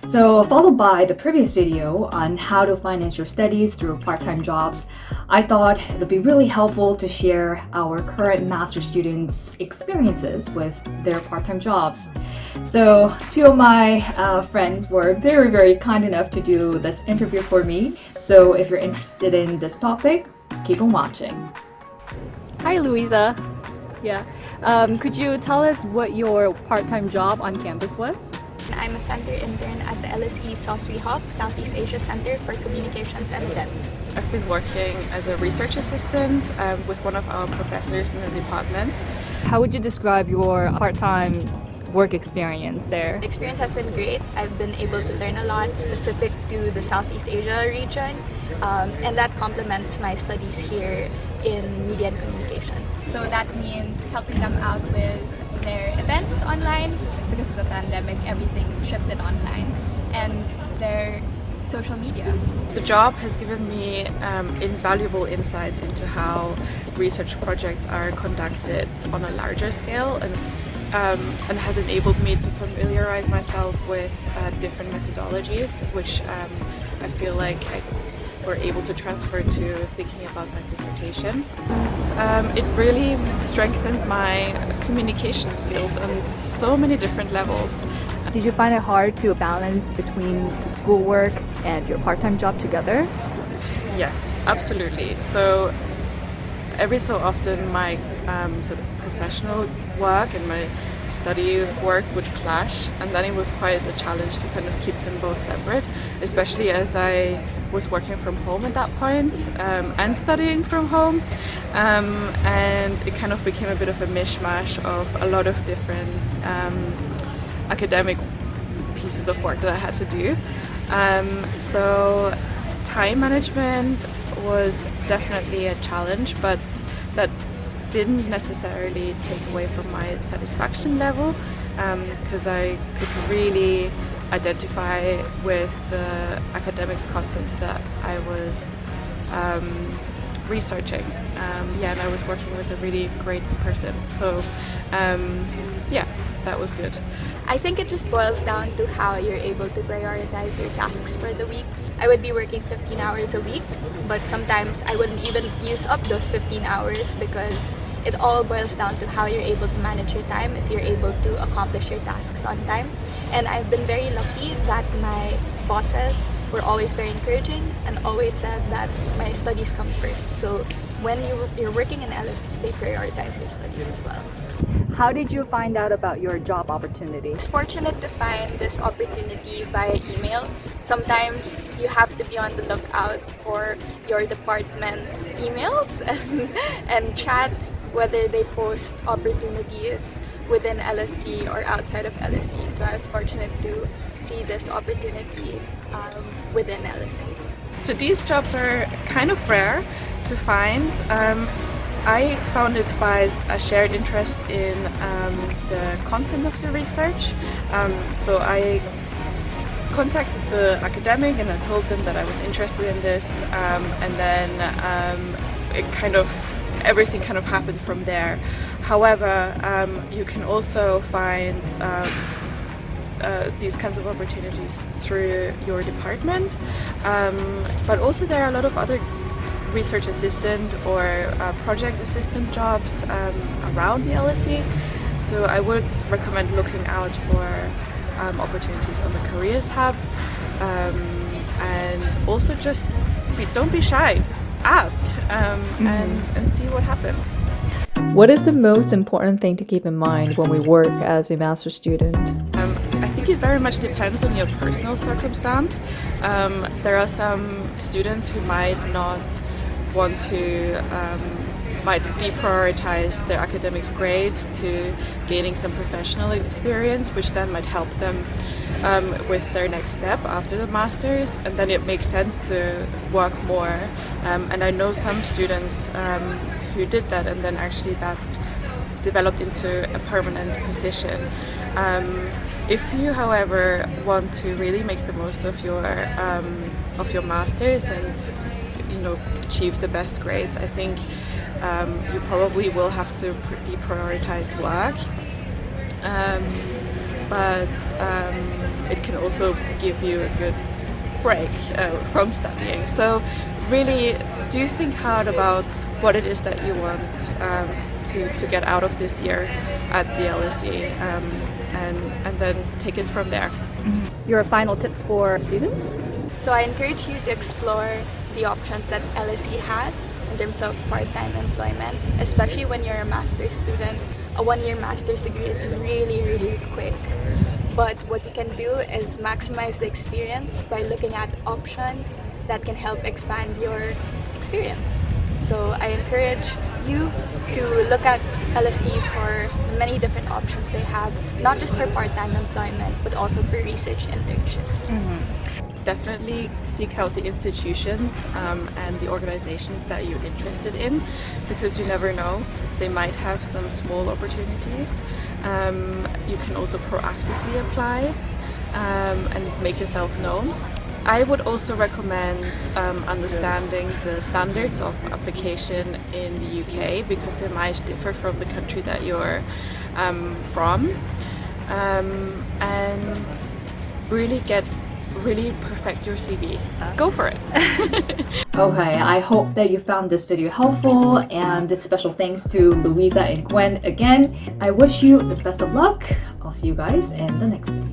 So, followed by the previous video on how to finance your studies through part-time jobs, I thought it would be really helpful to share our current master students' experiences with their part-time jobs. So, two of my friends were very kind enough to do this interview for me. So, if you're interested in this topic, keep on watching. Hi, Louisa. Yeah. Could you tell us what your part-time job on campus was? I'm a center intern at the LSE Southeast Asia Center for Communications and Events. I've been working as a research assistant with one of our professors in the department. How would you describe your part-time work experience there? The experience has been great. I've been able to learn a lot specific to the Southeast Asia region, and that complements my studies here in media and communications. So that means helping them out with their events online. Because of the pandemic, everything shifted online, and their social media. The job has given me invaluable insights into how research projects are conducted on a larger scale, and has enabled me to familiarize myself with different methodologies, which I feel like were able to transfer to thinking about my dissertation. It really strengthened my communication skills on so many different levels. Did you find it hard to balance between the schoolwork and your part-time job together? Yes, absolutely. So every so often my sort of professional work and my study work would clash, and then it was quite a challenge to kind of keep them both separate, especially as I was working from home at that point and studying from home, and it kind of became a bit of a mishmash of a lot of different academic pieces of work that I had to do. So time management was definitely a challenge, but that didn't necessarily take away from my satisfaction level, because I could really identify with the academic content that I was researching. And I was working with a really great person. So yeah, that was good. I think it just boils down to how you're able to prioritize your tasks for the week. I would be working 15 hours a week, but sometimes I wouldn't even use up those 15 hours because it all boils down to how you're able to manage your time, if you're able to accomplish your tasks on time. And I've been very lucky that my bosses were always very encouraging and always said that my studies come first. So when you're working in LSE, they prioritize your studies as well. How did you find out about your job opportunity? I was fortunate to find this opportunity via email. Sometimes you have to be on the lookout for your department's emails and chats, whether they post opportunities within LSE or outside of LSE. So I was fortunate to see this opportunity within LSE. So these jobs are kind of rare to find. I found it by a shared interest in the content of the research. So I contacted the academic and I told them that I was interested in this, and then everything kind of happened from there. However, you can also find these kinds of opportunities through your department, but also there are a lot of other research assistant or project assistant jobs around the LSE. So I would recommend looking out for opportunities on the Careers Hub, and also just don't be shy, ask and see what happens. What is the most important thing to keep in mind when we work as a master student? I think it very much depends on your personal circumstance. There are some students who might not want to might deprioritize their academic grades to gaining some professional experience, which then might help them with their next step after the masters, and then it makes sense to work more. And I know some students who did that, and then actually that developed into a permanent position. If you, however, want to really make the most of your masters and achieve the best grades, I think you probably will have to deprioritize work. But it can also give you a good break from studying. So really do think hard about what it is that you want to get out of this year at the LSE, and then take it from there. Your final tips for students? So I encourage you to explore the options that LSE has in terms of part-time employment, especially when you're a master's student. A one-year master's degree is really quick. But what you can do is maximize the experience by looking at options that can help expand your experience. So I encourage you to look at LSE for many different options they have, not just for part-time employment, but also for research internships. Definitely seek out the institutions and the organizations that you're interested in, because you never know, they might have some small opportunities. You can also proactively apply and make yourself known. I would also recommend understanding the standards of application in the UK, because they might differ from the country that you're from, and really perfect your CV. Go for it. Okay, I hope that you found this video helpful, and this special thanks to Louisa and Gwen again. I wish you the best of luck. I'll see you guys in the next video.